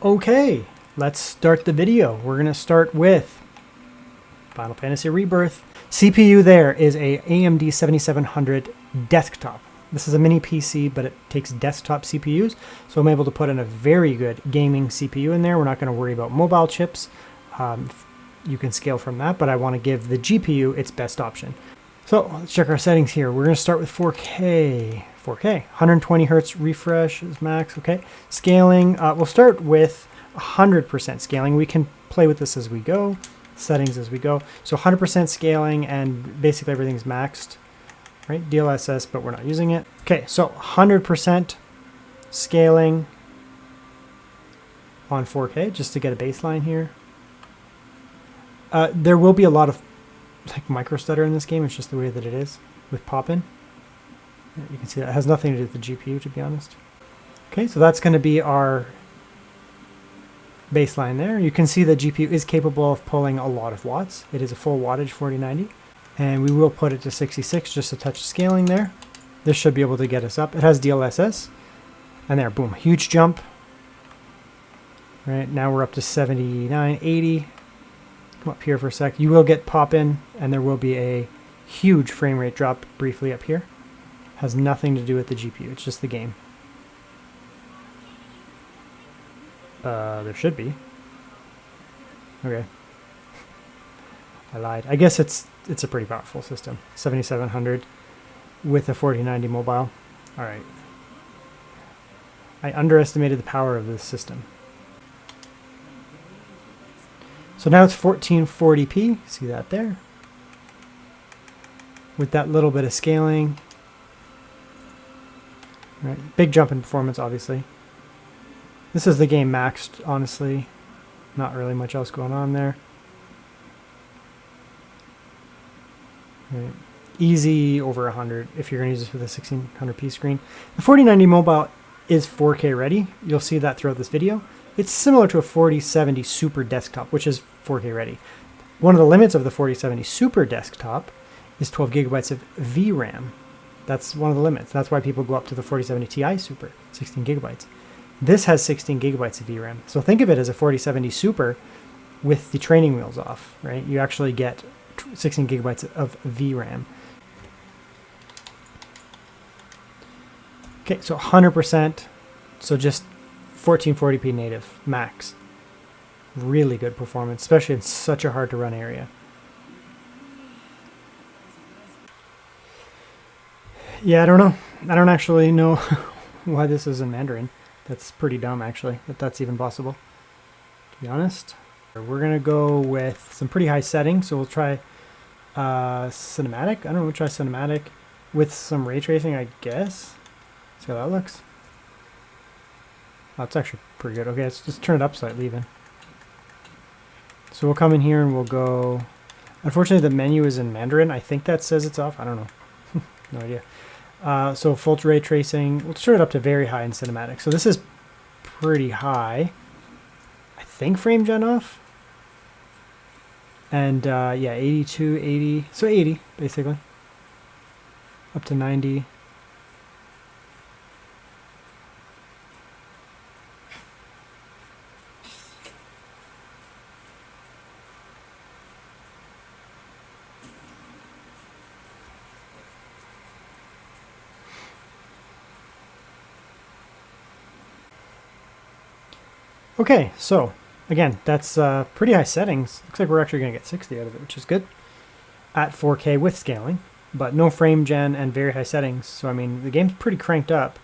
Okay, let's start the video. We're going to start with Final Fantasy Rebirth. CPU there is a AMD 7700 desktop. This is a mini PC, but it takes desktop CPUs, so I'm able to put in a very good gaming CPU in there. We're not going to worry about mobile chips. You can scale from that, but I want to give the GPU its best option. So let's check our settings here. We're going to start with 4K. 120 hertz refresh is max. Okay, scaling. We'll start with 100% scaling. We can play with this as we go, settings as we go. So 100% scaling, and basically everything's maxed, right? DLSS, but we're not using it. Okay, so 100% scaling on 4K, just to get a baseline here. There will be a lot of like micro stutter in this game. It's just the way that it is with pop-in. You can see that it has nothing to do with the GPU, to be honest. Okay, so that's going to be our baseline there. You can see the GPU is capable of pulling a lot of watts. It is a full wattage 4090, and we will put it to 66, just a touch of scaling there. This should be able to get us up. It has DLSS, and there, boom, huge jump. Right now we're up to 79, 80. Come up here for a sec. You will get pop-in, and there will be a huge frame rate drop briefly up here. Has nothing to do with the GPU, it's just the game. There should be. Okay. I lied. I guess it's a pretty powerful system. 7700 with a 4090 mobile. Alright. I underestimated the power of this system. So now it's 1440p. See that there? With that little bit of scaling. Right. Big jump in performance, obviously. This is the game maxed, honestly. Not really much else going on there. Right. Easy over 100 if you're going to use this with a 1600p screen. The 4090 mobile is 4K ready. You'll see that throughout this video. It's similar to a 4070 Super desktop, which is 4K ready. One of the limits of the 4070 Super desktop is 12 gigabytes of VRAM. That's one of the limits. That's why people go up to the 4070 Ti Super, 16 gigabytes. This has 16 gigabytes of VRAM. So think of it as a 4070 Super with the training wheels off, right? You actually get 16 gigabytes of VRAM. Okay, so 100%, so just 1440p native, max. Really good performance, especially in such a hard to run area. Yeah, I don't know. I don't actually know why this is in Mandarin. That's pretty dumb, actually, that that's even possible, to be honest. We're going to go with some pretty high settings, so we'll try cinematic. I don't know, we'll try cinematic with some ray tracing, I guess. See how that looks. Oh, it's actually pretty good. Okay, let's just turn it up slightly even. So we'll come in here and we'll go... Unfortunately, the menu is in Mandarin. I think that says it's off. I don't know. No idea. So full ray tracing, we'll turn it up to very high in cinematic. So this is pretty high. I think frame gen off. And yeah, 82, 80, so 80 basically. Up to 90. Okay, so again, that's pretty high settings. Looks like we're actually going to get 60 out of it, which is good. At 4K with scaling, but no frame gen and very high settings. So I mean, the game's pretty cranked up.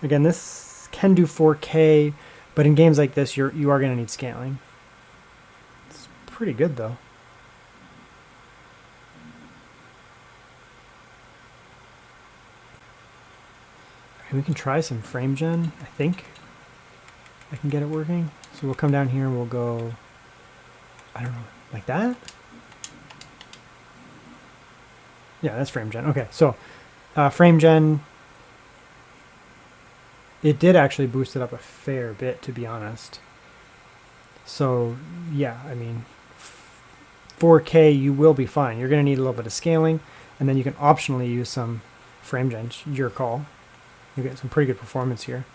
Again, this can do 4K, but in games like this, you are going to need scaling. It's pretty good though. Okay, we can try some frame gen, I think. I can get it working. So we'll come down here and we'll go, I don't know, like that? Yeah, that's frame gen. Okay, so frame gen, it did actually boost it up a fair bit, to be honest. So yeah, I mean, 4K, you will be fine. You're going to need a little bit of scaling, and then you can optionally use some frame gen, your call. You get some pretty good performance here.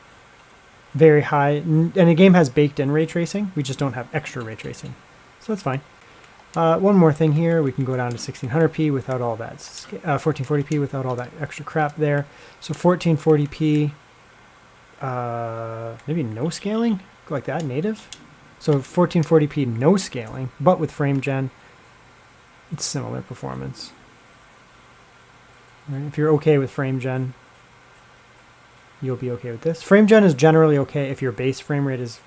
very high. And the game has baked-in ray tracing. We just don't have extra ray tracing. So that's fine. One more thing here. We can go down to 1600p without all that. 1440p without all that extra crap there. So 1440p, maybe no scaling? Like that, native? So 1440p no scaling, but with frame gen, it's similar performance. Right, if you're okay with frame gen, you'll be okay with this. Frame gen is generally okay if your base frame rate is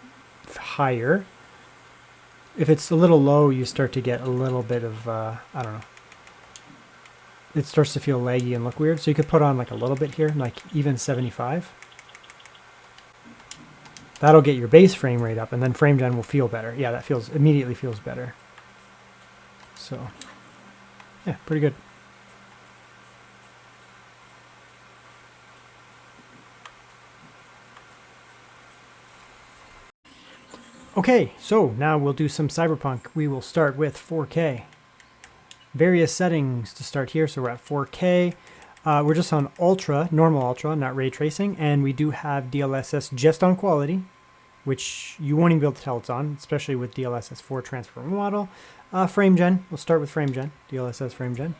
higher. If it's a little low, you start to get a little bit of, I don't know. It starts to feel laggy and look weird. So you could put on like a little bit here, like even 75. That'll get your base frame rate up, and then frame gen will feel better. Yeah, that immediately feels better. So, yeah, pretty good. Okay, so now we'll do some Cyberpunk. We will start with 4K. Various settings to start here. So we're at 4K. We're just on Ultra, normal Ultra, not ray tracing. And we do have DLSS just on quality, which you won't even be able to tell it's on, especially with DLSS 4 transformer model. Frame gen, we'll start with frame gen, DLSS frame gen.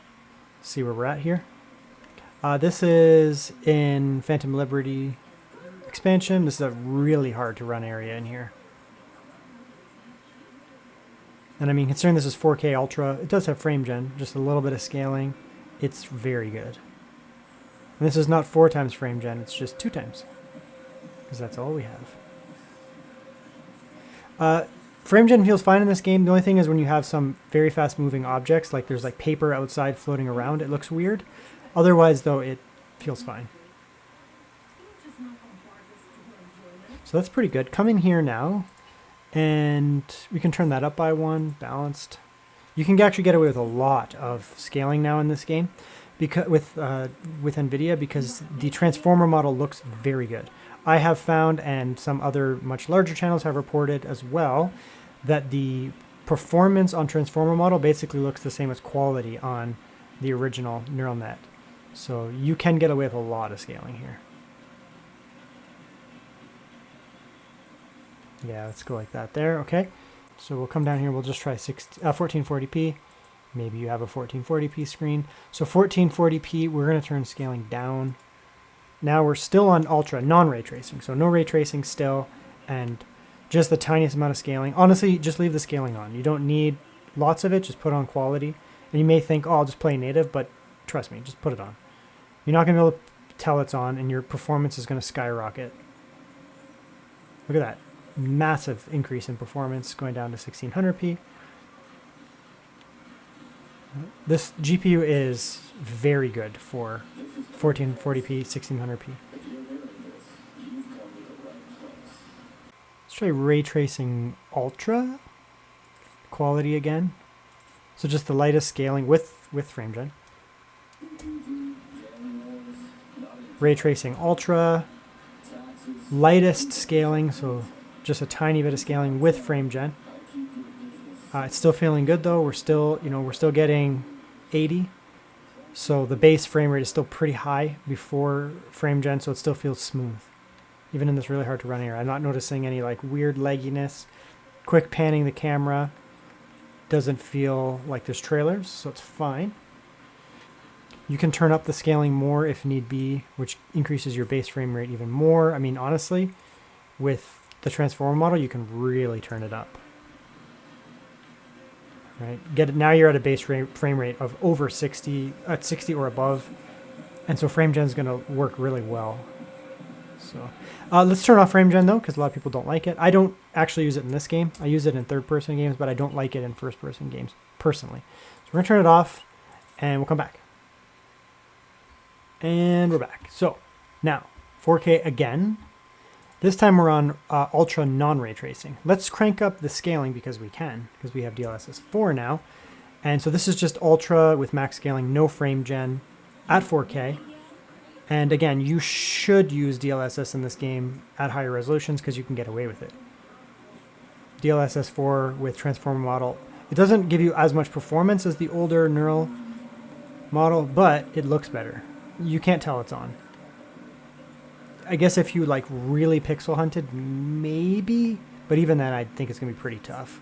See where we're at here. This is in Phantom Liberty expansion. This is a really hard to run area in here. And I mean, considering this is 4K Ultra, it does have frame gen, just a little bit of scaling. It's very good. And this is not 4 times frame gen, it's just 2 times. Because that's all we have. Frame gen feels fine in this game. The only thing is when you have some very fast moving objects, like there's like paper outside floating around, it looks weird. Otherwise though, it feels fine. So that's pretty good. Come in here now. And we can turn that up by 1, balanced. You can actually get away with a lot of scaling now in this game because with NVIDIA, because the transformer model looks very good. I have found, and some other much larger channels have reported as well, that the performance on transformer model basically looks the same as quality on the original neural net. So you can get away with a lot of scaling here. Yeah, let's go like that there. Okay, so we'll come down here. We'll just try 1440p. Maybe you have a 1440p screen. So 1440p, we're going to turn scaling down. Now we're still on Ultra, non-ray tracing. So no ray tracing still, and just the tiniest amount of scaling. Honestly, just leave the scaling on. You don't need lots of it. Just put on quality. And you may think, oh, I'll just play native, but trust me, just put it on. You're not going to be able to tell it's on, and your performance is going to skyrocket. Look at that. Massive increase in performance going down to 1600p. This GPU is very good for 1440p, 1600p. Let's try ray tracing Ultra quality again. So just the lightest scaling with frame gen. Ray tracing Ultra, lightest scaling, so just a tiny bit of scaling with frame gen. It's still feeling good though. We're still getting 80. So the base frame rate is still pretty high before frame gen, so it still feels smooth. Even in this really hard to run area. I'm not noticing any like weird lagginess. Quick panning the camera doesn't feel like there's trailers, so it's fine. You can turn up the scaling more if need be, which increases your base frame rate even more. I mean, honestly, with the transformer model, you can really turn it up. Right? Now you're at a base frame rate of over 60, at 60 or above, and so frame gen is going to work really well. So let's turn off frame gen though, because a lot of people don't like it. I don't actually use it in this game. I use it in third-person games, but I don't like it in first-person games personally. So we're going to turn it off, and we'll come back. And we're back. So now 4K again. This time we're on Ultra non-ray tracing. Let's crank up the scaling because we can, because we have DLSS 4 now. And so this is just Ultra with max scaling, no frame gen at 4K. And again, you should use DLSS in this game at higher resolutions because you can get away with it. DLSS 4 with transformer model. It doesn't give you as much performance as the older neural model, but it looks better. You can't tell it's on. I guess if you like really pixel hunted, maybe, but even then I think it's going to be pretty tough.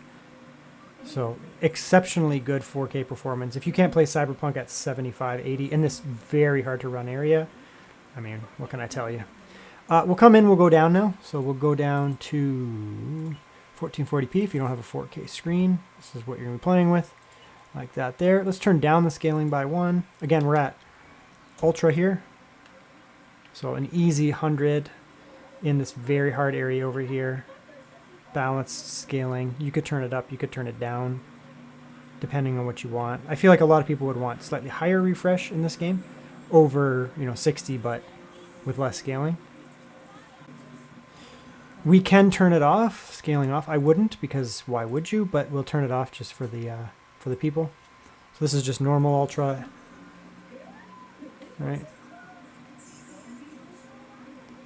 So exceptionally good 4K performance. If you can't play Cyberpunk at 75, 80 in this very hard to run area, I mean, what can I tell you? We'll come in, we'll go down now. So we'll go down to 1440p if you don't have a 4K screen. This is what you're going to be playing with. Like that there. Let's turn down the scaling by 1. Again, we're at Ultra here. So an easy 100 in this very hard area over here. Balanced scaling. You could turn it up, you could turn it down, depending on what you want. I feel like a lot of people would want slightly higher refresh in this game over, 60, but with less scaling. We can turn it off, scaling off. I wouldn't, because why would you? But we'll turn it off just for the people. So this is just normal ultra. All right.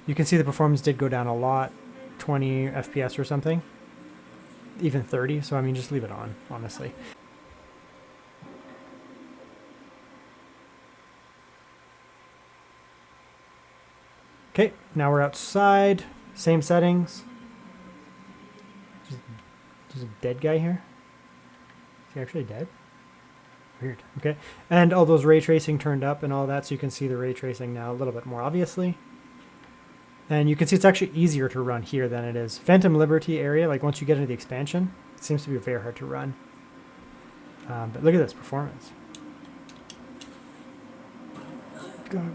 You can see the performance did go down a lot, 20 FPS or something, even 30. So I mean, just leave it on, honestly. Okay, now we're outside. Same settings. There's a dead guy here. Is he actually dead? Weird. Okay. And all those ray tracing turned up and all that, so you can see the ray tracing now a little bit more obviously. And you can see it's actually easier to run here than it is. Phantom Liberty area, like once you get into the expansion, it seems to be very hard to run. But look at this performance. God.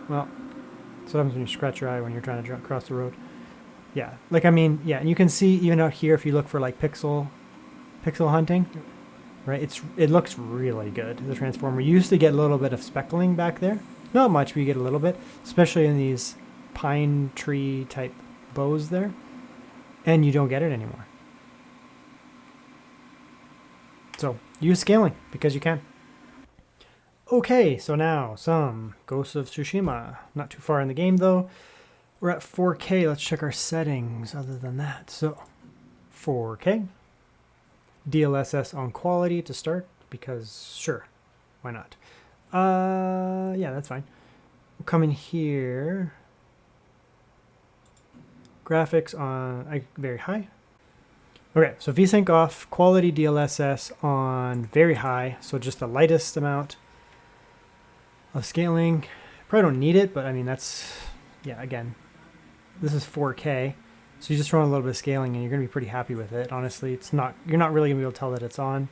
Well, that's what happens when you scratch your eye when you're trying to cross the road. Yeah, like I mean, yeah, and you can see even out here if you look for like pixel hunting, right? It looks really good. The transformer. You used to get a little bit of speckling back there. Not much, but you get a little bit, especially in these pine tree type bows there, and you don't get it anymore. So use scaling because you can. Okay, so now some Ghost of Tsushima. Not too far in the game though. We're at 4K. Let's check our settings other than that. So 4K. DLSS on quality to start because sure, why not? Yeah, that's fine. We'll come in here. Graphics on very high. Okay, so VSync off, quality DLSS on very high, so just the lightest amount of scaling. Probably don't need it, but I mean that's, yeah, again, this is 4K, so you just run a little bit of scaling and you're gonna be pretty happy with it. Honestly, you're not really gonna be able to tell that it's on,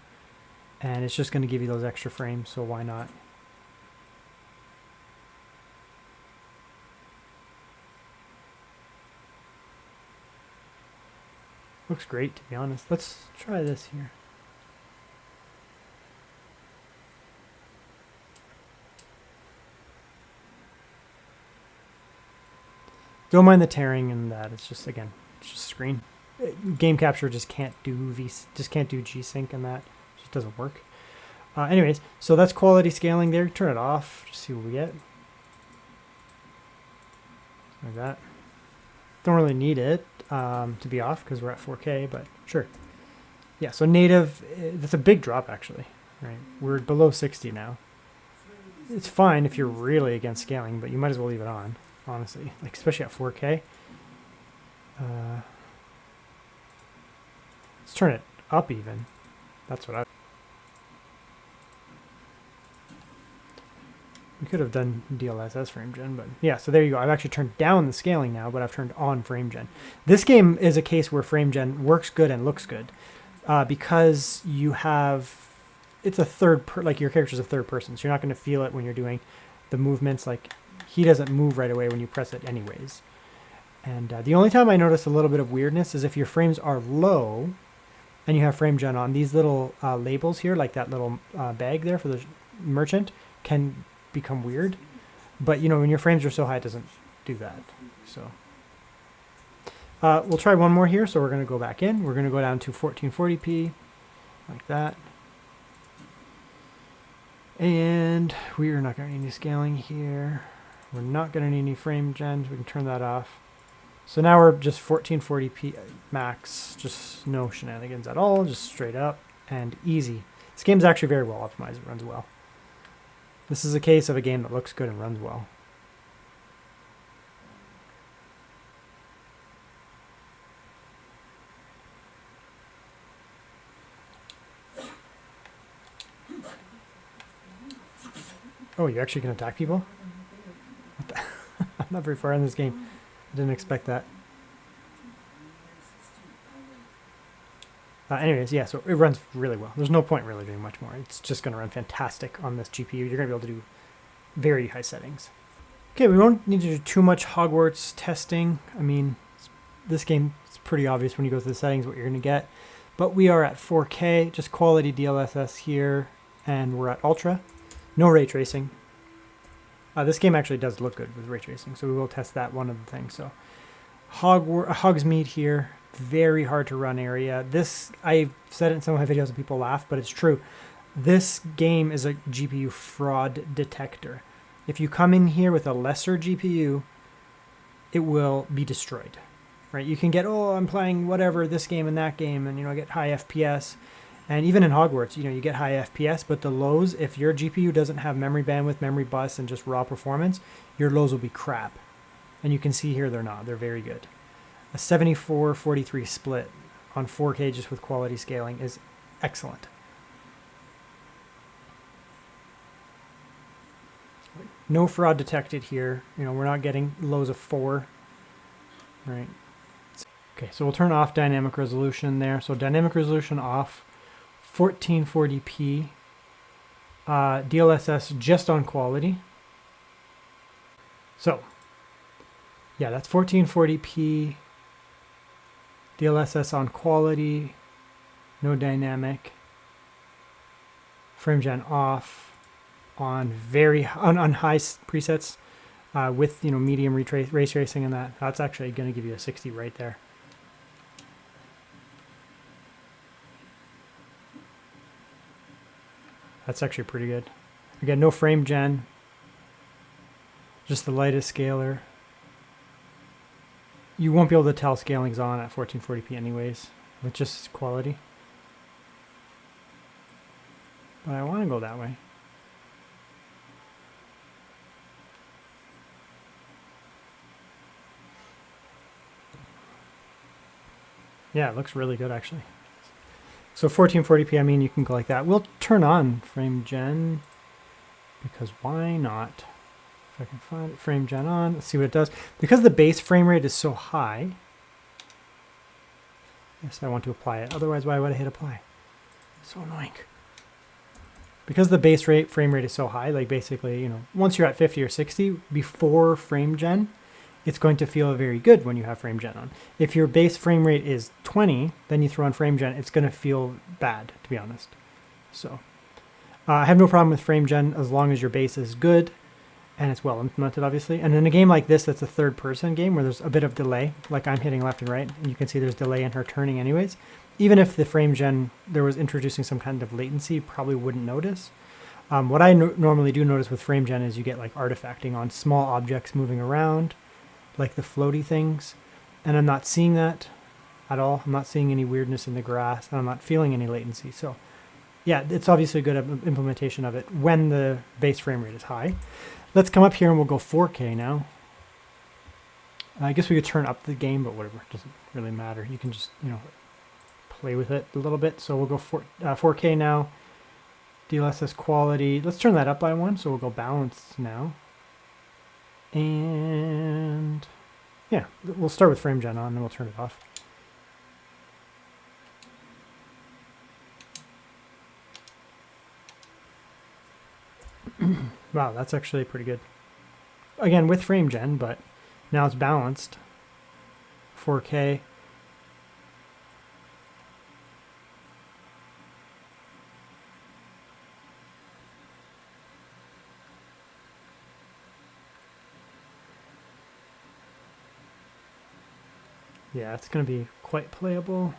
and it's just gonna give you those extra frames, so why not? Looks great, to be honest. Let's try this here. Don't mind the tearing and that. It's just, again, it's just screen. Game capture just can't do G-Sync and that. It just doesn't work. Anyways, so that's quality scaling there. Turn it off. Just see what we get. Like that. Don't really need it to be off because we're at 4K, but sure. Yeah, so native, that's a big drop actually, right? We're below 60 now. It's fine if you're really against scaling, but you might as well leave it on, honestly, like especially at 4K. Let's turn it up even. That's what we could have done DLSS frame gen, but yeah, so there you go. I've actually turned down the scaling now, but I've turned on frame gen. This game is a case where frame gen works good and looks good because you have, it's a like your character's a third person, so you're not going to feel it when you're doing the movements. Like he doesn't move right away when you press it anyways. And the only time I notice a little bit of weirdness is if your frames are low and you have frame gen on. These little labels here, like that little bag there for the merchant, can become weird, but you know, when your frames are so high, it doesn't do that. So we'll try one more here. So we're going to go back in. We're going to go down to 1440p like that, and we are not going to need any scaling here. We're not going to need any frame gens. We can turn that off. So now we're just 1440p max, just no shenanigans at all, just straight up and easy. This game's actually very well optimized. It runs well. This is a case of a game that looks good and runs well. Oh, you actually can attack people? What the I'm not very far in this game. I didn't expect that. Anyways, yeah, so it runs really well. There's no point really doing much more. It's just going to run fantastic on this GPU. You're going to be able to do very high settings. Okay, we won't need to do too much Hogwarts testing. I mean, this game, it's pretty obvious when you go through the settings what you're going to get. But we are at 4K, just quality DLSS here, and we're at Ultra. No ray tracing. This game actually does look good with ray tracing, so we will test that one of the things. So Hogsmeade here, very hard to run area. This, I've said it in some of my videos and people laugh, but it's true. This game is a GPU fraud detector. If you come in here with a lesser GPU, it will be destroyed, right? You can get, oh, I'm playing whatever, this game and that game, and, you know, I get high FPS. And even in Hogwarts, you know, you get high FPS, but the lows, if your GPU doesn't have memory bandwidth, memory bus, and just raw performance, your lows will be crap. And you can see here they're not. They're very good. A 74-43 split on 4K just with quality scaling is excellent. No fraud detected here. You know, we're not getting lows of 4, right? Okay, so we'll turn off dynamic resolution there. So dynamic resolution off. 1440p, DLSS just on quality. So, yeah, that's 1440p, DLSS on quality, no dynamic, frame gen off, on on high presets with, you know, medium ray tracing and that. That's actually going to give you a 60 right there. That's actually pretty good. Again, no frame gen, just the lightest scaler. You won't be able to tell scaling's on at 1440p anyways, with just quality. But I want to go that way. Yeah, it looks really good actually. So 1440p, I mean, you can go like that. We'll turn on frame gen, because why not? If I can find it, frame gen on, let's see what it does. Because the base frame rate is so high, yes, I want to apply it. Otherwise, why would I hit apply? So annoying. Because the base frame rate is so high, like basically, you know, once you're at 50 or 60, before frame gen, it's going to feel very good when you have frame gen on. If your base frame rate is 20, then you throw on frame gen, it's going to feel bad, to be honest. So I have no problem with frame gen as long as your base is good and it's well implemented, obviously. And in a game like this, that's a third person game where there's a bit of delay, like I'm hitting left and right, and you can see there's delay in her turning anyways. Even if the frame gen, there was introducing some kind of latency, you probably wouldn't notice. What I normally do notice with frame gen is you get like artifacting on small objects moving around, like the floaty things, and I'm not seeing that at all. I'm not seeing any weirdness in the grass, and I'm not feeling any latency. So yeah, it's obviously a good implementation of it when the base frame rate is high. Let's come up here and we'll go 4K now. I guess we could turn up the game, but whatever, it doesn't really matter. You can just, you know, play with it a little bit. So we'll go 4K now. DLSS quality, let's turn that up by 1, so we'll go balanced now. And yeah, we'll start with frame gen on and we'll turn it off. Wow, that's actually pretty good. Again, with frame gen, but now it's balanced. 4K. Yeah, it's going to be quite playable.